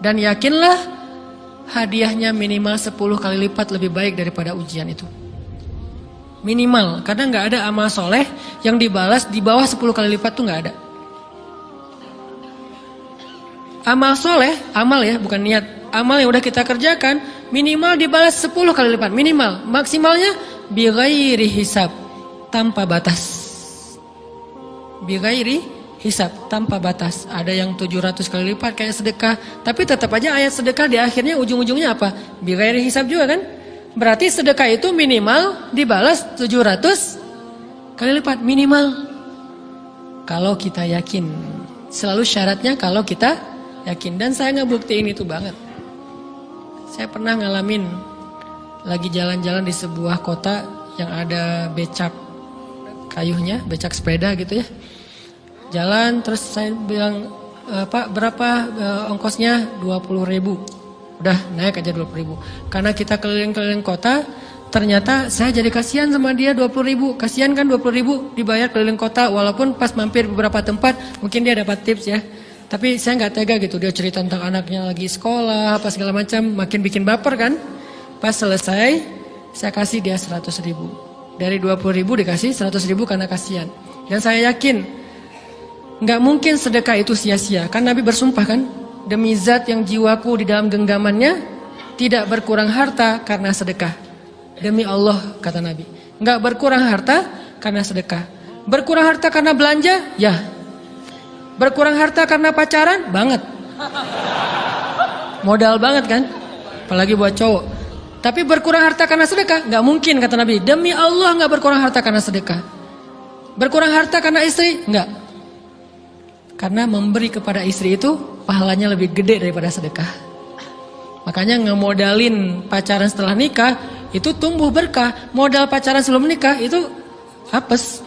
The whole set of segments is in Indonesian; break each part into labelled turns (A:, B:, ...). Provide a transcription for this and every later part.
A: Dan yakinlah hadiahnya minimal 10 kali lipat lebih baik daripada ujian itu. Minimal, karena nggak ada amal soleh yang dibalas di bawah 10 kali lipat tuh nggak ada. Amal soleh, amal ya bukan niat, amal yang udah kita kerjakan minimal dibalas 10 kali lipat, minimal. Maksimalnya bighairi hisab, tanpa batas. Bighairi hisab, tanpa batas. Ada yang 700 kali lipat kayak sedekah, tapi tetap aja ayat sedekah di akhirnya ujung-ujungnya apa? Bighairi hisab juga kan? Berarti sedekah itu minimal dibalas 700 kali lipat, minimal. Kalau kita yakin. Selalu syaratnya kalau kita yakin. Dan saya ngebuktiin itu banget. Saya pernah ngalamin lagi jalan-jalan di sebuah kota yang ada becak kayuhnya, becak sepeda gitu ya. Jalan terus saya bilang, Pak berapa ongkosnya? 20.000. Udah naik aja 20.000. Karena kita keliling-keliling kota, ternyata saya jadi kasihan sama dia 20.000. Kasihan kan 20.000 dibayar keliling kota, walaupun pas mampir beberapa tempat mungkin dia dapat tips ya. Tapi saya nggak tega gitu, dia cerita tentang anaknya lagi sekolah, apa segala macam, makin bikin baper kan. Pas selesai, saya kasih dia 100.000. Dari 20.000 dikasih 100.000 karena kasihan. Dan saya yakin nggak mungkin sedekah itu sia-sia. Kan Nabi bersumpah kan, demi zat yang jiwaku di dalam genggamannya, tidak berkurang harta karena sedekah. Demi Allah, kata Nabi, nggak berkurang harta karena sedekah. Berkurang harta karena belanja? Ya. Berkurang harta karena pacaran? Banget. Modal banget kan? Apalagi buat cowok. Tapi berkurang harta karena sedekah? Nggak mungkin, kata Nabi. Demi Allah nggak berkurang harta karena sedekah. Berkurang harta karena istri? Nggak. Karena memberi kepada istri itu pahalanya lebih gede daripada sedekah. Makanya ngemodalin pacaran setelah nikah itu tumbuh berkah. Modal pacaran sebelum nikah itu hapes.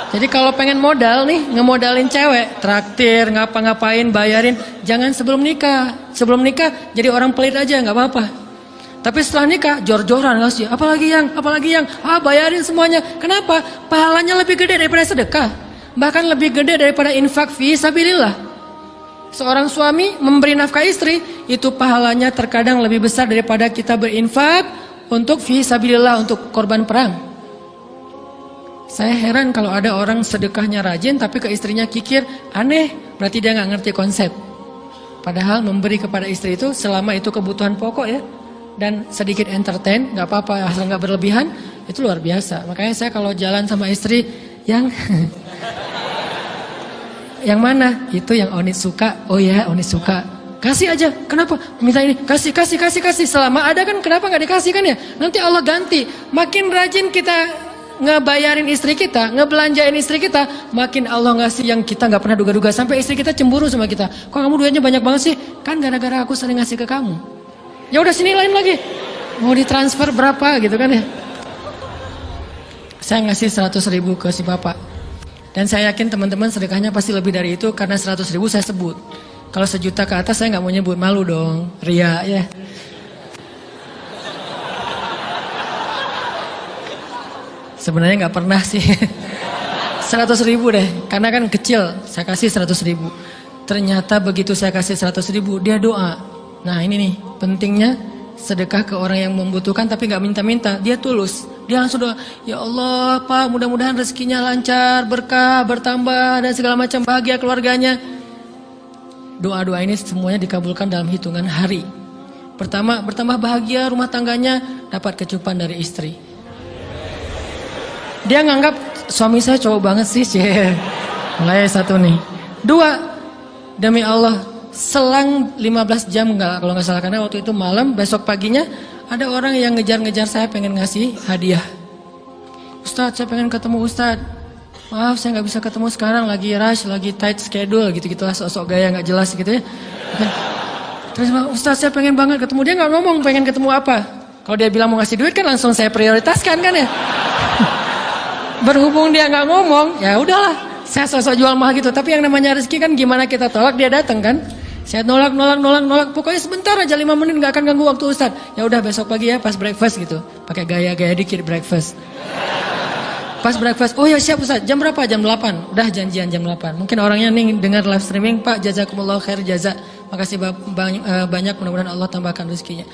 A: Jadi kalau pengen modal nih, ngemodalin cewek, traktir, ngapa-ngapain, bayarin, jangan sebelum nikah. Sebelum nikah jadi orang pelit aja, nggak apa-apa. Tapi setelah nikah jor-joran ngasih, apalagi yang, bayarin semuanya. Kenapa? Pahalanya lebih gede daripada sedekah. Bahkan lebih gede daripada infak fi sabilillah. Seorang suami memberi nafkah istri, itu pahalanya terkadang lebih besar daripada kita berinfak untuk fi sabilillah, untuk korban perang. Saya heran kalau ada orang sedekahnya rajin tapi ke istrinya kikir, aneh, berarti dia nggak ngerti konsep. Padahal memberi kepada istri itu selama itu kebutuhan pokok ya, dan sedikit entertain, nggak apa-apa asal nggak berlebihan, itu luar biasa. Makanya saya kalau jalan sama istri yang yang mana? Itu yang Oni suka. Oh ya, Oni suka. Kasih aja. Kenapa? Minta ini. Kasih. Selama ada kan kenapa nggak dikasih kan ya? Nanti Allah ganti. Makin rajin kita ngebayarin istri kita, ngebelanjain istri kita, makin Allah ngasih yang kita nggak pernah duga-duga. Sampai istri kita cemburu sama kita. Kok kamu duitnya banyak banget sih? Kan gara-gara aku sering ngasih ke kamu. Ya udah sini lain lagi. Mau ditransfer berapa gitu kan ya? Saya ngasih 100.000 ke si bapak. Dan saya yakin teman-teman sedekahnya pasti lebih dari itu, karena 100.000 saya sebut. Kalau 1 juta ke atas saya nggak mau nyebut, malu dong, ria ya. Sebenarnya nggak pernah sih. 100.000 deh, karena kan kecil. Saya kasih 100.000. Ternyata begitu saya kasih 100.000, dia doa. Nah ini nih pentingnya sedekah ke orang yang membutuhkan tapi nggak minta-minta. Dia tulus. Dia langsung doa, ya Allah Pak, mudah-mudahan rezekinya lancar, berkah, bertambah, dan segala macam, bahagia keluarganya. Doa-doa ini semuanya dikabulkan dalam hitungan hari. Pertama, bertambah bahagia rumah tangganya, dapat kecupan dari istri. Dia nganggap suami saya cowok banget sih, mulai 1 nih. 2, demi Allah, selang 15 jam kalau nggak salah, karena waktu itu malam, besok paginya ada orang yang ngejar-ngejar saya pengen ngasih hadiah. Ustadz, saya pengen ketemu Ustadz. Maaf, saya nggak bisa ketemu sekarang, lagi rush, lagi tight schedule, gitu-gitulah, sok-sok gaya nggak jelas gitu ya. Terus Ustadz, saya pengen banget ketemu. Dia nggak ngomong pengen ketemu apa. Kalau dia bilang mau ngasih duit kan langsung saya prioritaskan kan ya. Berhubung dia nggak ngomong, ya udahlah, saya sok-sok jual mahal gitu. Tapi yang namanya rezeki kan gimana kita tolak, dia datang kan. Saya nolak. Pokoknya sebentar aja, 5 menit nggak akan ganggu waktu Ustadz. Ya udah besok pagi ya pas breakfast gitu. Pakai gaya-gaya dikit breakfast. Pas breakfast, oh ya siap Ustadz. Jam berapa? Jam 8. Udah janjian jam 8. Mungkin orangnya nih dengar live streaming, Pak jazakumullah khair jaza. Makasih banyak, mudah-mudahan Allah tambahkan rezekinya.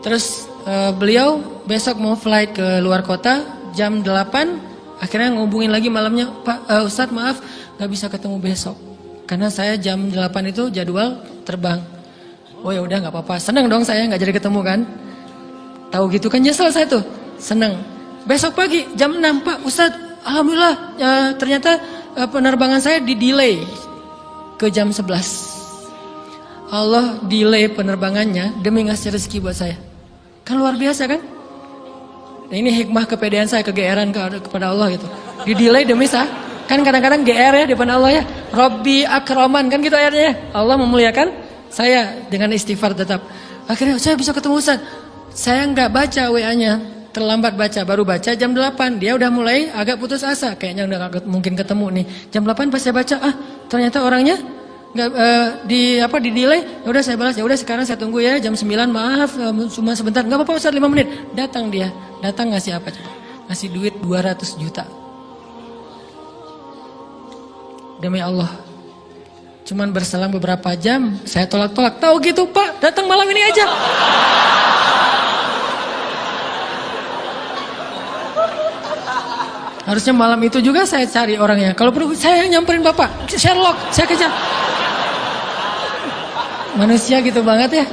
A: Terus beliau besok mau flight ke luar kota jam 8. Akhirnya ngubungin lagi malamnya, Pak Ustadz maaf gak bisa ketemu besok. Karena saya jam 8 itu jadwal terbang. Oh ya udah nggak apa-apa. Senang dong saya nggak jadi ketemu kan. Tahu gitu kan nyesel saya tuh. Senang. Besok pagi jam 6 Pak Ustadz, alhamdulillah ternyata penerbangan saya di-delay ke jam 11. Allah delay penerbangannya demi ngasih rezeki buat saya. Kan luar biasa kan? Nah, ini hikmah kepedean saya, kegeeran kepada Allah gitu. Di-delay demi saya. Kan kadang-kadang GR ya di depan Allah ya. Robbi akraman kan gitu ayatnya. Allah memuliakan saya dengan istighfar tetap. Akhirnya saya bisa ketemu Ustaz. Saya nggak baca WA-nya. Terlambat baca, baru baca jam 8. Dia udah mulai agak putus asa. Kayaknya udah gak mungkin ketemu nih. Jam 8 pas saya baca, ternyata orangnya nggak di delay. Ya udah saya balas. Ya udah sekarang saya tunggu ya jam 9. Maaf cuma sebentar. Nggak apa-apa Ustaz 5 menit. Datang dia. Datang ngasih apa coba? Ngasih duit 200 juta. Demi Allah. Cuman berselang beberapa jam saya tolak-tolak. Tahu gitu Pak, datang malam ini aja. Harusnya malam itu juga saya cari orangnya. Kalau perlu saya yang nyamperin Bapak. Sherlock, saya kejar. Manusia gitu banget ya.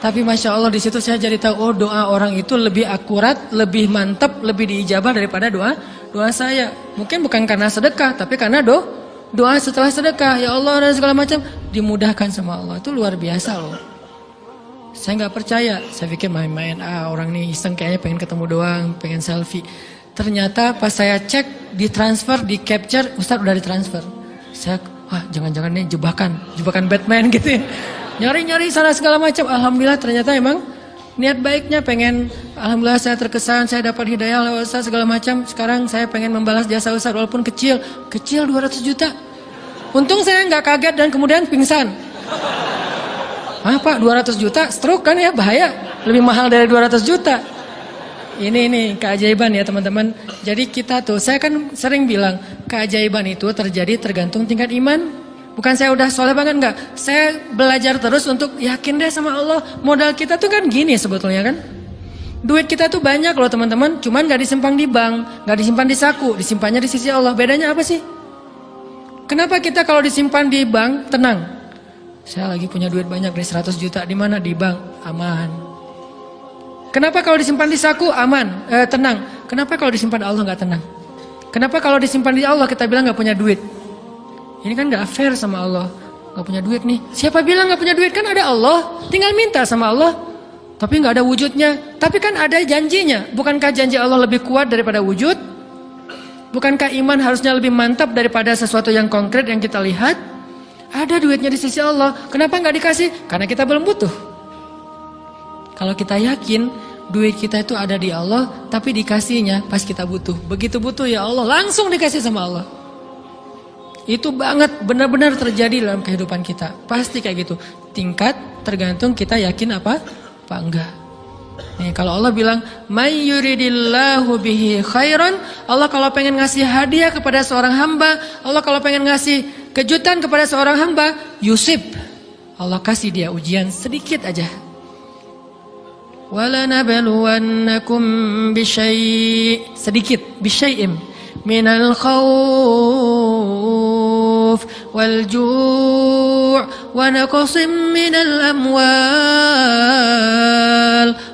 A: Tapi Masya Allah di situ saya jadi tahu, oh doa orang itu lebih akurat, lebih mantap, lebih diijabah daripada doa saya. Mungkin bukan karena sedekah, tapi karena doa setelah sedekah. Ya Allah dan segala macam dimudahkan sama Allah. Itu luar biasa loh. Saya nggak percaya. Saya pikir main-main. Orang nih iseng kayaknya pengen ketemu doang, pengen selfie. Ternyata pas saya cek, ditransfer, di capture, Ustadz udah ditransfer. Saya, jangan-jangan nih jebakan Batman gitu ya. Nyari-nyari sana segala macam. Alhamdulillah ternyata emang niat baiknya pengen, alhamdulillah saya terkesan, saya dapat hidayah lewat Ustadz segala macam. Sekarang saya pengen membalas jasa Ustadz walaupun kecil 200 juta. Untung saya nggak kaget dan kemudian pingsan. Pak 200 juta, stroke kan ya, bahaya. Lebih mahal dari 200 juta. Ini keajaiban ya teman-teman. Jadi kita tuh, saya kan sering bilang keajaiban itu terjadi tergantung tingkat iman. Bukan saya udah soleh banget enggak. Saya belajar terus untuk yakin deh sama Allah. Modal kita tuh kan gini sebetulnya kan. Duit kita tuh banyak loh teman-teman. Cuman gak disimpan di bank, gak disimpan di saku, disimpannya di sisi Allah. Bedanya apa sih? Kenapa kita kalau disimpan di bank tenang? Saya lagi punya duit banyak dari 100 juta. Di mana? Di bank, aman. Kenapa kalau disimpan di saku aman, tenang? Kenapa kalau disimpan di Allah nggak tenang? Kenapa kalau disimpan di Allah kita bilang nggak punya duit? Ini kan nggak fair sama Allah, nggak punya duit nih. Siapa bilang nggak punya duit? Kan ada Allah, tinggal minta sama Allah. Tapi nggak ada wujudnya. Tapi kan ada janjinya. Bukankah janji Allah lebih kuat daripada wujud? Bukankah iman harusnya lebih mantap daripada sesuatu yang konkret yang kita lihat? Ada duitnya di sisi Allah. Kenapa nggak dikasih? Karena kita belum butuh. Kalau kita yakin duit kita itu ada di Allah, tapi dikasihnya pas kita butuh. Begitu butuh ya Allah, langsung dikasih sama Allah. Itu banget benar-benar terjadi dalam kehidupan kita. Pasti kayak gitu. Tingkat tergantung kita yakin apa enggak. Nih kalau Allah bilang, "May yuridillahu bihi khairan", Allah kalau pengen ngasih hadiah kepada seorang hamba, Allah kalau pengen ngasih kejutan kepada seorang hamba, yusib. Allah kasih dia ujian sedikit aja. وَلَنَبْلُوَنَّكُمْ بِشَيْءٍ sedikit بِشَيْءٍ مِنَ الْخَوْفِ وَالْجُوعِ وَنَقْصٍ مِنَ الْأَمْوَالِ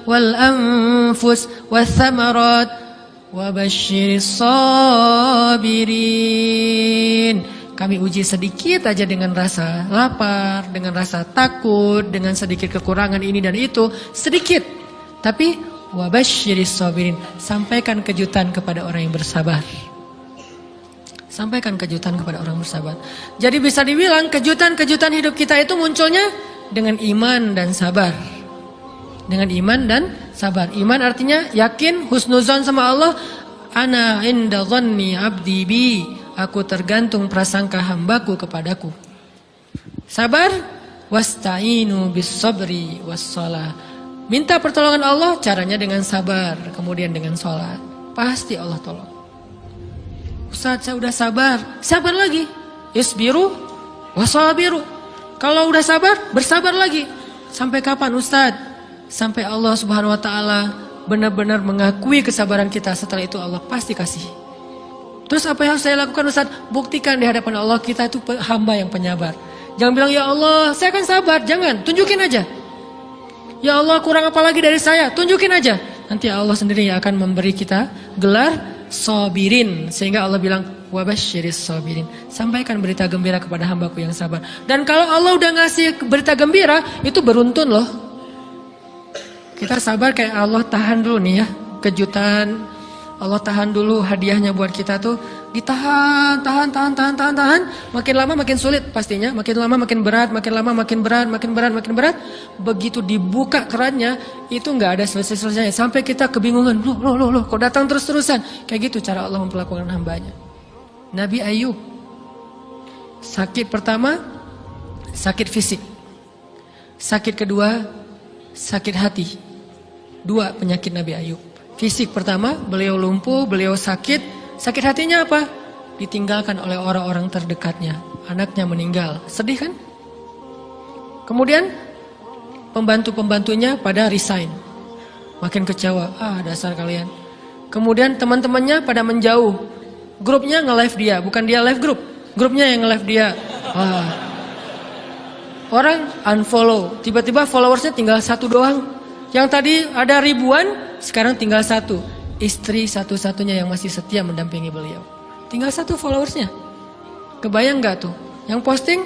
A: وَالْأَنفُسِ وَالثَّمَرَاتِ وَبَشِّرِ الصَّابِرِينَ. Kami uji sedikit aja dengan rasa lapar, dengan rasa takut, dengan sedikit kekurangan ini dan itu, sedikit. Tapi wabasyiris sabirin, sampaikan kejutan kepada orang yang bersabar. Sampaikan kejutan kepada orang bersabar. Jadi bisa dibilang kejutan-kejutan hidup kita itu munculnya dengan iman dan sabar. Dengan iman dan sabar. Iman artinya yakin, husnuzon sama Allah. Ana inda dhanni abdi bi. Aku tergantung prasangka hambaku kepadaku. Sabar, wasta'inu bis sabri was shalah. Minta pertolongan Allah, caranya dengan sabar, kemudian dengan sholat. Pasti Allah tolong. Ustaz, saya udah sabar. Sabar lagi. Isbiru wasabiru. Kalau udah sabar, bersabar lagi. Sampai kapan Ustadz? Sampai Allah Subhanahu wa taala benar-benar mengakui kesabaran kita. Setelah itu Allah pasti kasih. Terus apa yang harus saya lakukan Ustadz? Buktikan di hadapan Allah kita itu hamba yang penyabar. Jangan bilang ya Allah saya akan sabar. Jangan, tunjukin aja. Ya Allah kurang apa lagi dari saya? Tunjukin aja. Nanti Allah sendiri yang akan memberi kita gelar sabirin. Sehingga Allah bilang wabasyiris sabirin. Sampaikan berita gembira kepada hambaku yang sabar. Dan kalau Allah udah ngasih berita gembira, itu beruntun loh. Kita sabar kayak Allah tahan dulu nih ya. Kejutan. Allah tahan dulu hadiahnya buat kita tuh. Ditahan, tahan. Makin lama makin sulit pastinya. Makin lama makin berat, makin lama makin berat. Begitu dibuka kerannya, itu nggak ada selesai-selesainya. Sampai kita kebingungan. Loh, kok datang terus-terusan? Kayak gitu cara Allah memperlakukan hambanya. Nabi Ayub. Sakit pertama, sakit fisik. Sakit kedua, sakit hati. 2 penyakit Nabi Ayub. Fisik pertama, beliau lumpuh, beliau sakit. Sakit hatinya apa? Ditinggalkan oleh orang-orang terdekatnya. Anaknya meninggal. Sedih kan? Kemudian pembantu-pembantunya pada resign. Makin kecewa. Dasar kalian. Kemudian teman-temannya pada menjauh. Grupnya nge-live dia. Bukan dia live grup. Grupnya yang nge-live dia. Orang unfollow. Tiba-tiba followersnya tinggal 1 doang. Yang tadi ada ribuan, sekarang tinggal 1. Istri satu-satunya yang masih setia mendampingi beliau. Tinggal 1 followersnya. Kebayang gak tuh? Yang posting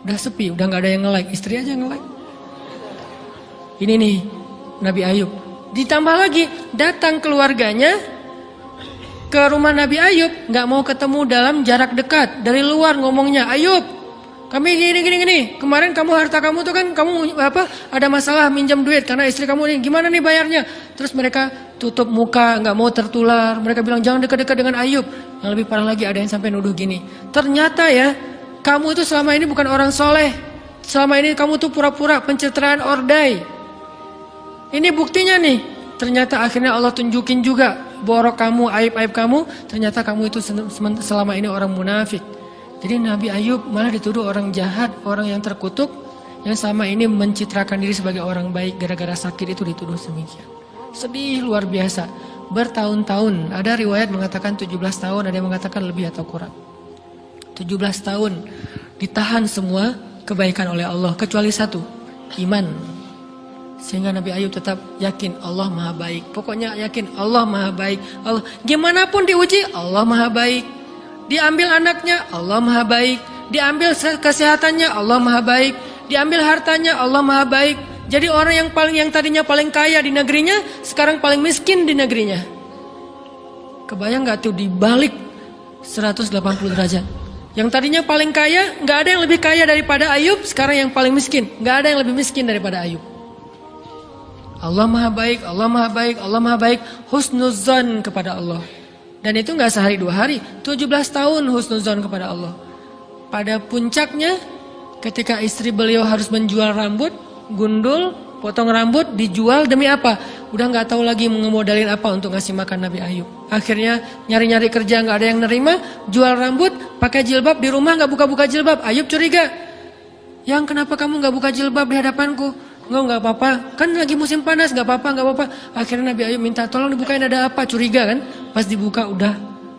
A: udah sepi, udah gak ada yang nge-like. Istri aja nge-like. Ini nih Nabi Ayub. Ditambah lagi datang keluarganya ke rumah Nabi Ayub, gak mau ketemu dalam jarak dekat. Dari luar ngomongnya, Ayub kami gini. Kemarin kamu harta kamu tuh kan kamu ada masalah minjam duit karena istri kamu nih. Gimana nih bayarnya? Terus mereka tutup muka, nggak mau tertular. Mereka bilang jangan dekat-dekat dengan Ayub. Yang lebih parah lagi ada yang sampai nuduh gini. Ternyata ya kamu itu selama ini bukan orang soleh. Selama ini kamu tuh pura-pura pencitraan ordai. Ini buktinya nih. Ternyata akhirnya Allah tunjukin juga borok kamu, aib-aib kamu. Ternyata kamu itu selama ini orang munafik. Jadi Nabi Ayub malah dituduh orang jahat, orang yang terkutuk, yang selama ini mencitrakan diri sebagai orang baik gara-gara sakit itu dituduh semikian. Sedih luar biasa. Bertahun-tahun, ada riwayat mengatakan 17 tahun, ada yang mengatakan lebih atau kurang. 17 tahun ditahan semua kebaikan oleh Allah, kecuali 1, iman. Sehingga Nabi Ayub tetap yakin Allah maha baik. Pokoknya yakin Allah maha baik. Allah, gimana pun diuji, Allah maha baik. Diambil anaknya, Allah maha baik. Diambil kesehatannya, Allah maha baik. Diambil hartanya, Allah maha baik. Jadi orang yang tadinya paling kaya di negerinya, sekarang paling miskin di negerinya. Kebayang gak tuh dibalik 180 derajat. Yang tadinya paling kaya, gak ada yang lebih kaya daripada Ayub. Sekarang yang paling miskin, gak ada yang lebih miskin daripada Ayub. Allah maha baik, Allah maha baik, Allah maha baik. Husnuzan kepada Allah. Dan itu gak sehari 2 hari, 17 tahun husnuzon kepada Allah. Pada puncaknya ketika istri beliau harus menjual rambut, gundul, potong rambut, dijual demi apa? Udah gak tahu lagi ngemodalin apa untuk ngasih makan Nabi Ayub. Akhirnya nyari-nyari kerja gak ada yang nerima, jual rambut, pakai jilbab, di rumah gak buka-buka jilbab. Ayub curiga, yang kenapa kamu gak buka jilbab di hadapanku? Enggak apa-apa, kan lagi musim panas, gak apa-apa. Akhirnya Nabi Ayub minta tolong dibukain, ada apa, curiga kan. Pas dibuka udah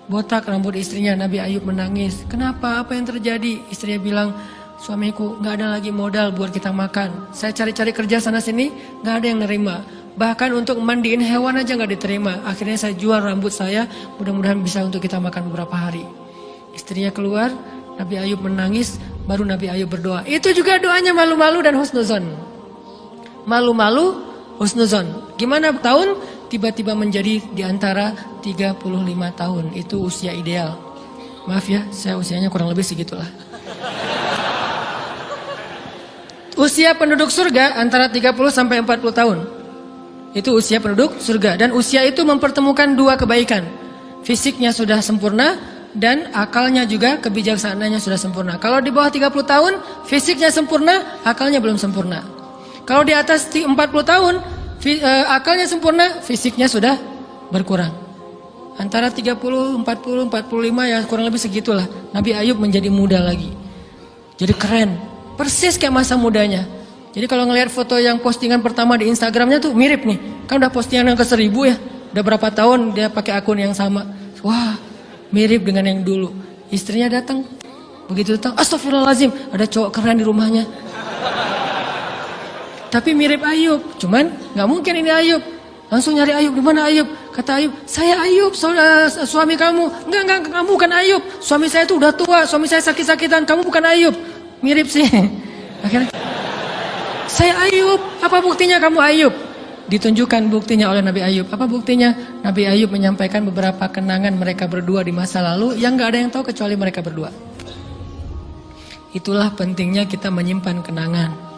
A: botak rambut istrinya. Nabi Ayub menangis. Kenapa, apa yang terjadi? Istrinya bilang, suamiku gak ada lagi modal buat kita makan. Saya cari-cari kerja sana sini, gak ada yang nerima. Bahkan untuk mandiin hewan aja gak diterima. Akhirnya saya jual rambut saya, mudah-mudahan bisa untuk kita makan beberapa hari. Istrinya keluar, Nabi Ayub menangis, baru Nabi Ayub berdoa. Itu juga doanya malu-malu dan husnuzon. Malu-malu, husnuzon. Gimana tahun? Tiba-tiba menjadi di antara 35 tahun. Itu usia ideal. Maaf ya, saya usianya kurang lebih segitulah. Usia penduduk surga antara 30 sampai 40 tahun. Itu usia penduduk surga. Dan usia itu mempertemukan 2 kebaikan. Fisiknya sudah sempurna dan akalnya juga, kebijaksanaannya sudah sempurna. Kalau di bawah 30 tahun, fisiknya sempurna, akalnya belum sempurna. Kalau di atas 40 tahun, akalnya sempurna, fisiknya sudah berkurang. Antara 30, 40, 45 ya kurang lebih segitulah. Nabi Ayub menjadi muda lagi. Jadi keren. Persis kayak masa mudanya. Jadi kalau ngelihat foto yang postingan pertama di Instagramnya tuh mirip nih. Kan udah postingan yang ke-1000 ya. Udah berapa tahun dia pakai akun yang sama. Wah, mirip dengan yang dulu. Istrinya datang. Begitu datang, astagfirullahaladzim, ada cowok keren di rumahnya. Tapi mirip Ayub. Cuman gak mungkin ini Ayub. Langsung nyari Ayub, di mana Ayub? Kata Ayub, saya Ayub, suami kamu. Enggak, kamu bukan Ayub. Suami saya tuh udah tua, suami saya sakit-sakitan, kamu bukan Ayub. Mirip sih. Akhirnya, saya Ayub, apa buktinya kamu Ayub? Ditunjukkan buktinya oleh Nabi Ayub. Apa buktinya? Nabi Ayub menyampaikan beberapa kenangan mereka berdua di masa lalu yang gak ada yang tahu kecuali mereka berdua. Itulah pentingnya kita menyimpan kenangan.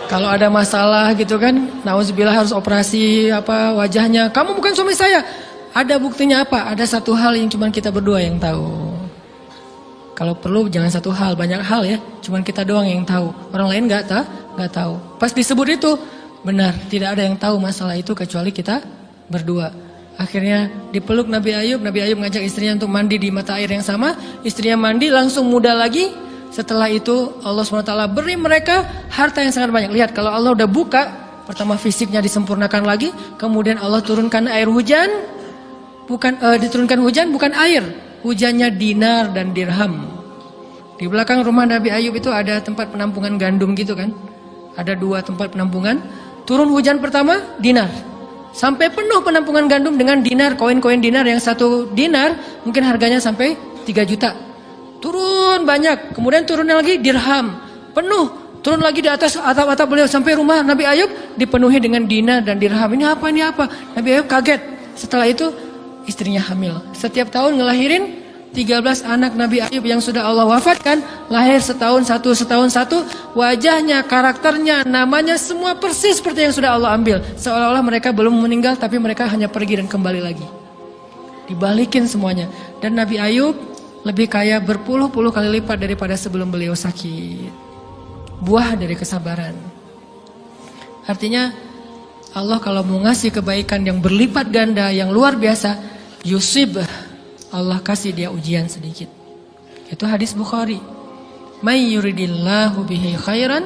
A: Kalau ada masalah gitu kan, nauzubillah harus operasi apa wajahnya. Kamu bukan suami saya. Ada buktinya apa? Ada satu hal yang cuma kita berdua yang tahu. Kalau perlu jangan satu hal, banyak hal ya. Cuma kita doang yang tahu. Orang lain nggak tahu. Pas disebut itu benar, tidak ada yang tahu masalah itu kecuali kita berdua. Akhirnya dipeluk Nabi Ayub ngajak istrinya untuk mandi di mata air yang sama. Istrinya mandi langsung muda lagi. Setelah itu Allah SWT beri mereka harta yang sangat banyak. Lihat kalau Allah udah buka, pertama fisiknya disempurnakan lagi. Kemudian Allah turunkan air hujan. Diturunkan hujan bukan air. Hujannya dinar dan dirham. Di belakang rumah Nabi Ayub itu ada tempat penampungan gandum gitu kan. Ada 2 tempat penampungan. Turun hujan pertama dinar. Sampai penuh penampungan gandum dengan dinar, koin-koin dinar yang 1 dinar mungkin harganya sampai 3 juta. Turun banyak, kemudian turunnya lagi dirham, penuh. Turun lagi di atas atap-atap beliau sampai rumah Nabi Ayub dipenuhi dengan dinar dan dirham. Ini apa? Nabi Ayub kaget. Setelah itu istrinya hamil. Setiap tahun ngelahirin 13 anak Nabi Ayub yang sudah Allah wafatkan, lahir setahun satu, wajahnya, karakternya, namanya semua persis seperti yang sudah Allah ambil. Seolah-olah mereka belum meninggal tapi mereka hanya pergi dan kembali lagi. Dibalikin semuanya. Dan Nabi Ayub lebih kaya berpuluh-puluh kali lipat daripada sebelum beliau sakit. Buah dari kesabaran. Artinya Allah kalau mau ngasih kebaikan yang berlipat ganda, yang luar biasa, yusib, Allah kasih dia ujian sedikit. Itu hadis Bukhari. May yuridillahu bihi khairan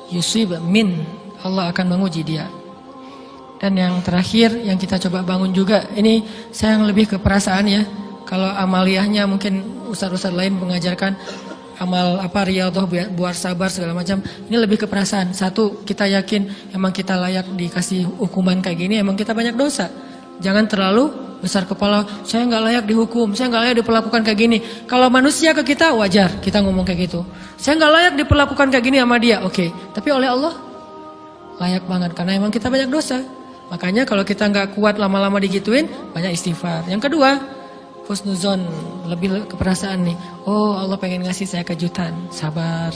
A: yusib min. Allah akan menguji dia. Dan yang terakhir yang kita coba bangun juga, ini saya yang lebih ke perasaan ya. Kalau amaliyahnya mungkin ustaz-ustaz lain mengajarkan amal apa riyadhah buat sabar segala macam. Ini lebih ke perasaan. Satu, kita yakin emang kita layak dikasih hukuman kayak gini, emang kita banyak dosa. Jangan terlalu besar kepala, saya nggak layak dihukum, saya nggak layak diperlakukan kayak gini. Kalau manusia ke kita wajar kita ngomong kayak gitu. Saya nggak layak diperlakukan kayak gini sama dia, oke. Tapi oleh Allah layak banget karena emang kita banyak dosa. Makanya kalau kita nggak kuat lama-lama digituin, banyak istighfar. Yang kedua, husnuzon, lebih keperasaan nih. Oh Allah pengen ngasih saya kejutan. Sabar.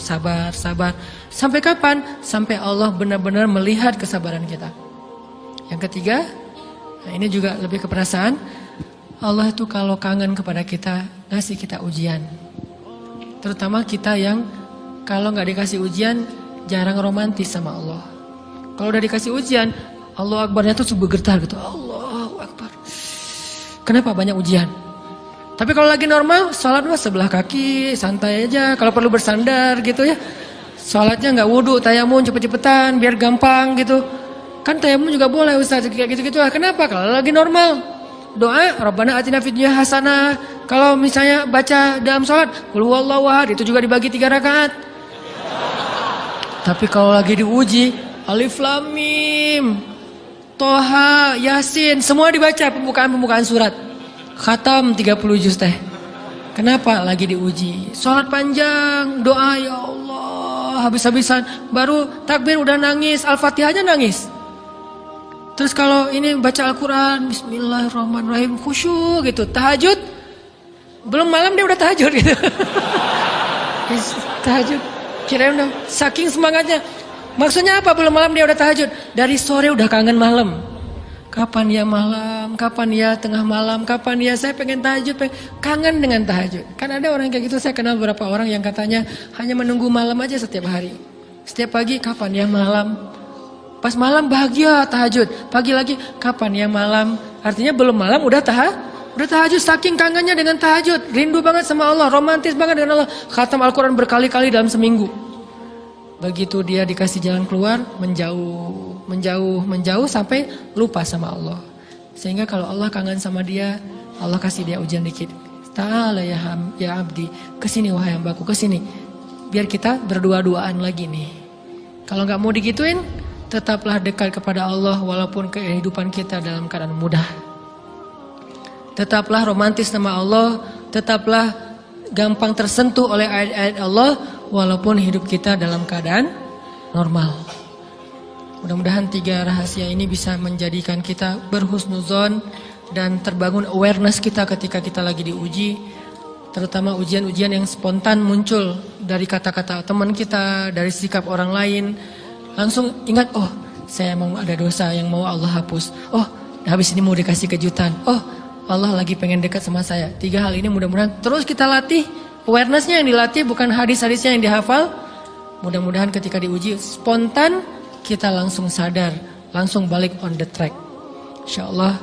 A: Sampai kapan? Sampai Allah benar-benar melihat kesabaran kita. Yang ketiga, nah ini juga lebih keperasaan. Allah tuh kalau kangen kepada kita, ngasih kita ujian. Terutama kita yang kalau nggak dikasih ujian, jarang romantis sama Allah. Kalau udah dikasih ujian, Allah Akbarnya tuh bergetar gitu. Allahu Akbar. Kenapa banyak ujian? Tapi kalau lagi normal, sholat mah sebelah kaki, santai aja. Kalau perlu bersandar gitu ya. Sholatnya nggak wudhu, tayamun cepet-cepetan, biar gampang gitu. Kan tayamun juga boleh Ustaz, kayak gitu-gitu lah. Kenapa? Kalau lagi normal, doa Rabbana atina fid dunya hasanah. Kalau misalnya baca dalam sholat, qul huwallahu ahad, itu juga dibagi 3 rakaat. Tapi kalau lagi diuji, Alif Lam Mim, Toha, Yasin, semua dibaca pembukaan surat. Khatam 30 juz teh. Kenapa? Lagi diuji. Sholat panjang, doa ya Allah, habis-habisan. Baru takbir udah nangis, Al-Fatihahnya nangis. Terus kalau ini baca Al-Quran, Bismillahirrahmanirrahim, khusyuk gitu. Tahajud, belum malam dia udah tahajud gitu. Tahajud, kirain udah saking semangatnya. Maksudnya apa? Belum malam dia udah tahajud. Dari sore udah kangen malam. Kapan ya malam? Kapan ya tengah malam? Kapan ya saya pengen tahajud? Kangen dengan tahajud. Kan ada orang kayak gitu. Saya kenal beberapa orang yang katanya hanya menunggu malam aja setiap hari. Setiap pagi kapan ya malam? Pas malam bahagia tahajud. Pagi lagi kapan ya malam? Artinya belum malam udah Udah tahajud, saking kangennya dengan tahajud, rindu banget sama Allah, romantis banget dengan Allah, khatam Al-Quran berkali-kali dalam seminggu. Begitu dia dikasih jalan keluar, menjauh sampai lupa sama Allah. Sehingga kalau Allah kangen sama dia, Allah kasih dia ujian dikit. Ta'ala ya abdi, kesini wahai hambaku, kesini. Biar kita berdua-duaan lagi nih. Kalau nggak mau digituin, tetaplah dekat kepada Allah walaupun kehidupan kita dalam keadaan mudah. Tetaplah romantis sama Allah, tetaplah gampang tersentuh oleh ayat-ayat Allah walaupun hidup kita dalam keadaan normal. Mudah-mudahan 3 rahasia ini bisa menjadikan kita berhusnuzon dan terbangun awareness kita ketika kita lagi diuji, terutama ujian-ujian yang spontan muncul dari kata-kata teman kita, dari sikap orang lain. Langsung ingat, oh saya mau ada dosa yang mau Allah hapus. Oh habis ini mau dikasih kejutan. Oh Allah lagi pengen dekat sama saya. 3 hal ini mudah-mudahan terus kita latih. Awarenessnya yang dilatih, bukan hadis-hadisnya yang dihafal. Mudah-mudahan ketika diuji spontan kita langsung sadar, langsung balik on the track. InsyaAllah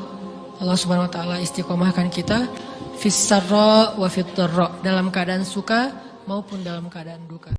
A: Allah subhanahu wa ta'ala istiqomahkan kita fis sarra wa fit dharra, dalam keadaan suka maupun dalam keadaan duka.